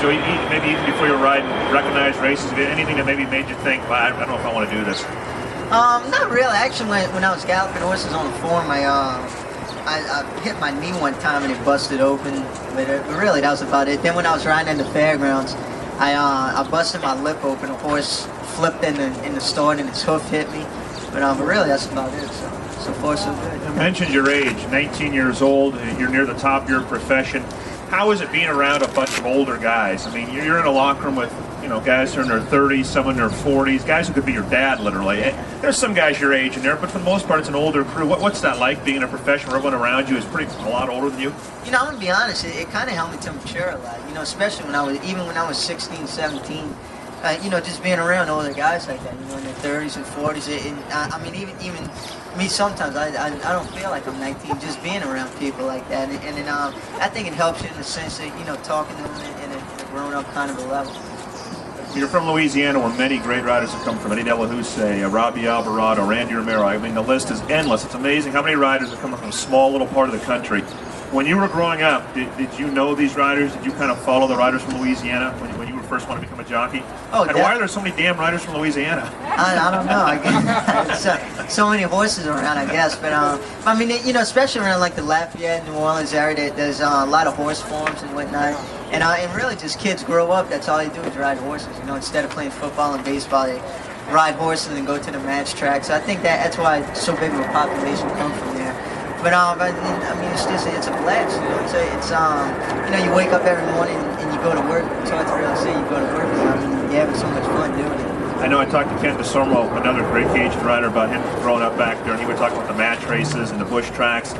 Joe, maybe even before you were riding recognized races, anything that maybe made you think, well, I don't know if I want to do this? Not really. Actually, when I was galloping horses on the farm, I hit my knee one time and it busted open, but really that was about it. Then when I was riding in the fairgrounds, I busted my lip open. A horse flipped in the start and its hoof hit me, but really that's about it. So far so good. You mentioned your age, 19 years old. You're near the top of your profession. How is it being around a bunch of older guys? I mean, you're in a locker room with, guys who are in their 30s, some in their 40s, guys who could be your dad, literally. There's some guys your age in there, but for the most part, it's an older crew. What's that like, being a professional? Everyone around you is a lot older than you? I'm going to be honest, it kind of helped me to mature a lot, especially when I was 16, 17. Just being around older guys like that, in their 30s and 40s. Even me sometimes, I don't feel like I'm 19 just being around people like that. And I think it helps you in the sense that, talking to them in a grown-up kind of a level. You're from Louisiana, where many great riders have come from. Eddie Delahousse, Robbie Alvarado, Randy Romero. I mean, the list is endless. It's amazing how many riders are coming from a small little part of the country. When you were growing up, did you know these riders? Did you kind of follow the riders from Louisiana when you were first want to become a jockey? Oh, and why are there so many damn riders from Louisiana? I don't know. I guess so many horses around, I guess. But especially around like the Lafayette, New Orleans area, there's a lot of horse farms and whatnot. And really just kids grow up, that's all they do is ride horses. Instead of playing football and baseball, they ride horses and go to the match track. So I think that's why so big of a population comes from there. But it's a blast. You wake up every morning and you go to work. It's hard to really say you go to work. You're having so much fun doing it. I know I talked to Ken DeSormo, another great Cajun rider, about him growing up back there, and he would talk about the match races and the bush tracks.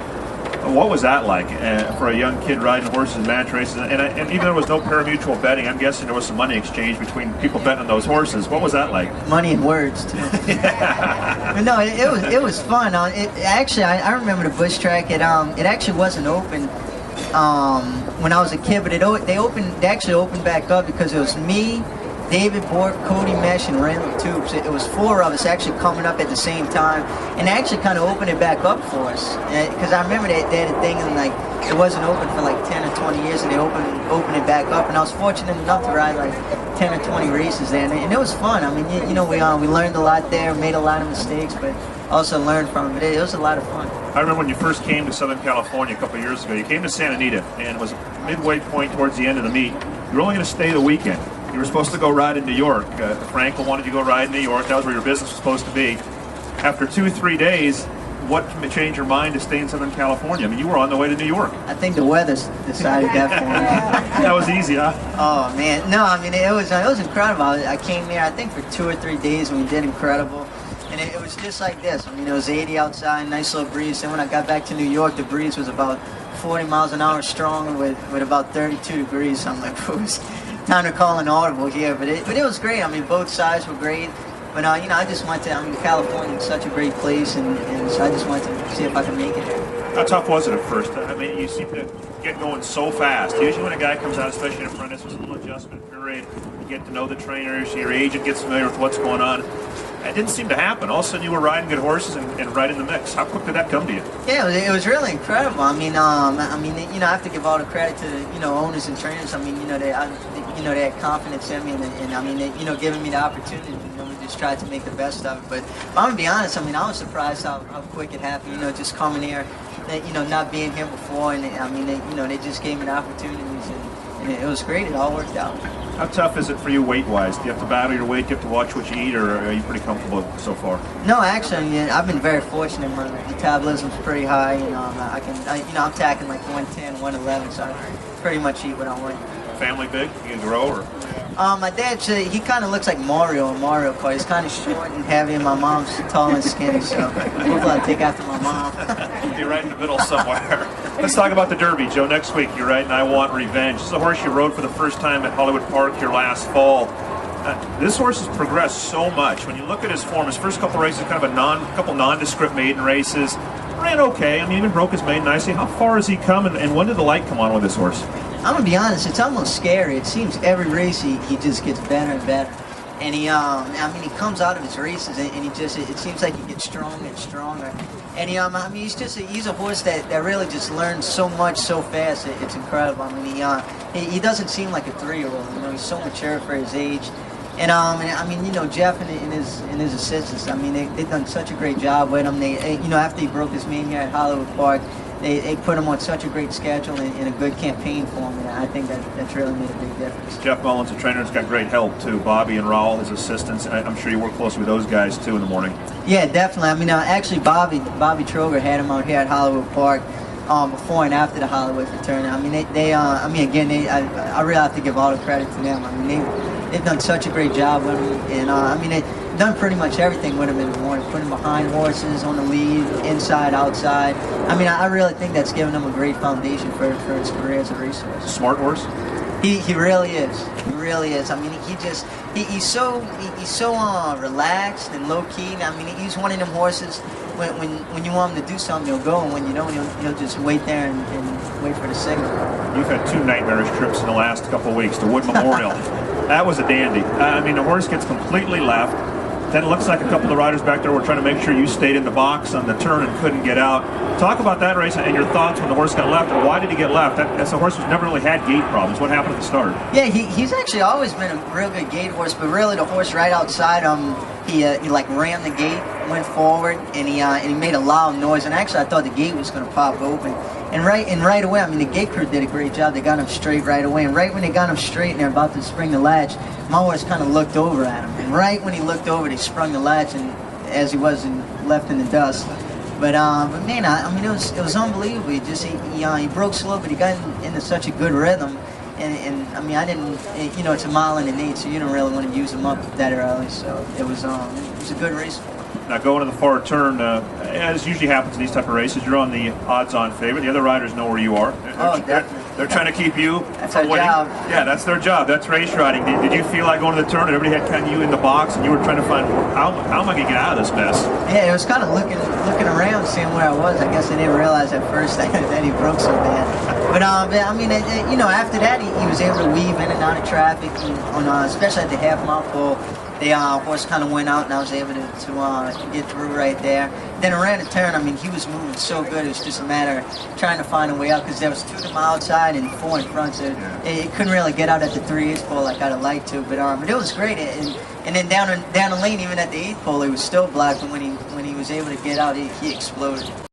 What was that like for a young kid riding horses in match races? And even though there was no pari-mutuel betting, I'm guessing there was some money exchange between people betting on those horses. What was that like? Money and words, too. But no, it was fun. I remember the bush track. It actually wasn't open when I was a kid, but they actually opened back up because it was me, David Bork, Cody Mesh, and Randall Tubes. It was 4 of us actually coming up at the same time, and they actually kind of opened it back up for us. Because I remember they had a thing, and like it wasn't open for like 10 or 20 years, and they opened it back up. And I was fortunate enough to ride like 10 or 20 races there, and it was fun. I mean, we learned a lot there, made a lot of mistakes, but also learned from it. It was a lot of fun. I remember when you first came to Southern California a couple of years ago. You came to Santa Anita, and it was a midway point towards the end of the meet. You were only going to stay the weekend. You were supposed to go ride in New York. Frankel wanted you to go ride in New York. That was where your business was supposed to be. After 2 or 3 days, what changed your mind to stay in Southern California? I mean, you were on the way to New York. I think the weather decided that for me. That was easy, huh? Oh, man. No, it was incredible. I came here, I think, for 2 or 3 days, and we did incredible. And it was just like this. It was 80 outside, nice little breeze. Then when I got back to New York, the breeze was about 40 miles an hour strong with about 32 degrees. So I'm like, it was time to call an audible here. But it was great. Both sides were great. But, I just went to, California is such a great place, and so I just wanted to see if I could make it there. How tough was it at first? You seem to get going so fast. Usually when a guy comes out, especially an apprentice, there's a little adjustment period. You get to know the trainers, your agent gets familiar with what's going on. It didn't seem to happen. All of a sudden you were riding good horses and right in the mix. How quick did that come to you? Yeah, it was really incredible. I have to give all the credit to the, owners and trainers. They had confidence in me, and giving me the opportunity. We just tried to make the best of it. But I'm gonna be honest. I was surprised how quick it happened. Just coming here, not being here before, and they just gave me the opportunities, and it was great. It all worked out. How tough is it for you weight-wise? Do you have to battle your weight? Do you have to watch what you eat, or are you pretty comfortable so far? No, actually, I've been very fortunate. My metabolism's pretty high. I'm tacking like 110, 111, so I pretty much eat what I want. Family big? You can grow, or? My dad, he kind of looks like Mario in Mario Kart. He's kind of short and heavy, and my mom's tall and skinny, so hopefully I'll take after my mom. You're right in the middle somewhere. Let's talk about the Derby, Joe. Next week, you're riding I Want Revenge. This is a horse you rode for the first time at Hollywood Park here last fall. This horse has progressed so much. When you look at his form, his first couple races, kind of couple nondescript maiden races, ran okay. Even broke his maiden nicely. How far has he come, and when did the light come on with this horse? I'm gonna be honest, it's almost scary. It seems every race he just gets better and better. And he comes out of his races and it seems like he gets stronger and stronger. And he's a horse that really just learns so much so fast. It's incredible. he doesn't seem like a 3-year-old. You know, he's so mature for his age. And I mean, you know, Jeff and his assistants, I mean, they've done such a great job with him. They, you know, after he broke his mane here at Hollywood Park, they put him on such a great schedule and a good campaign for him. And I think that's really made a big difference. Jeff Mullins, the trainer, has got great help too. Bobby and Raul, his assistants. I'm sure you work closely with those guys too in the morning. Yeah, definitely. I mean, actually, Bobby Troger had him out here at Hollywood Park. Before and after the Hollywood return. I mean, I mean, again, I really have to give all the credit to them. I mean, they've done such a great job with him, and I mean, they've done pretty much everything with him in the morning, put him behind horses, on the lead, inside, outside. I mean, I really think that's given him a great foundation for his career as a racehorse. Smart horse? He really is. He really is. I mean, he's so relaxed and low key. I mean, he's one of them horses. When you want him to do something, he'll go, and when you don't, he'll just wait there and wait for the signal. You've had 2 nightmarish trips in the last couple of weeks to Wood Memorial. That was a dandy. I mean, the horse gets completely left. Then it looks like a couple of the riders back there were trying to make sure you stayed in the box on the turn and couldn't get out. Talk about that race and your thoughts when the horse got left, and why did he get left? That's a horse who's never really had gait problems. What happened at the start? Yeah, he's actually always been a real good gate horse, but really the horse right outside he like ran the gate, went forward, and he made a loud noise. And actually, I thought the gate was going to pop open. And right away, I mean, the gate crew did a great job. They got him straight right away. And right when they got him straight and they're about to spring the latch, my horse kind of looked over at him. And right when he looked over, they sprung the latch, and as he was left in the dust. But man, I mean, it was unbelievable. He broke slow, but he got into such a good rhythm. And I mean, I didn't, you know, it's a mile and an 8, so you don't really want to use them up that early. So it was a good race for him. Now going to the far turn, as usually happens in these type of races, you're on the odds-on favorite. The other riders know where you are. They're trying to keep you that's from our winning. job. Yeah, that's their job. That's race riding. Did you feel like going to the turn and everybody had kind of you in the box and you were trying to find how am I going to get out of this mess? Yeah, it was kind of looking around, seeing where I was. I guess I didn't realize at first that he broke so bad. But I mean, you know, after that he was able to weave in and out of traffic, especially at the half-mile pole. The horse kind of went out, and I was able to get through right there. Then around the turn, I mean, he was moving so good. It was just a matter of trying to find a way out, because there was 2 of them outside and 4 in front, so it couldn't really get out at the 3/8 pole like I'd have liked to. But it was great. And then down the lane, even at the 8th pole, it was still black. And when he was able to get out, he exploded.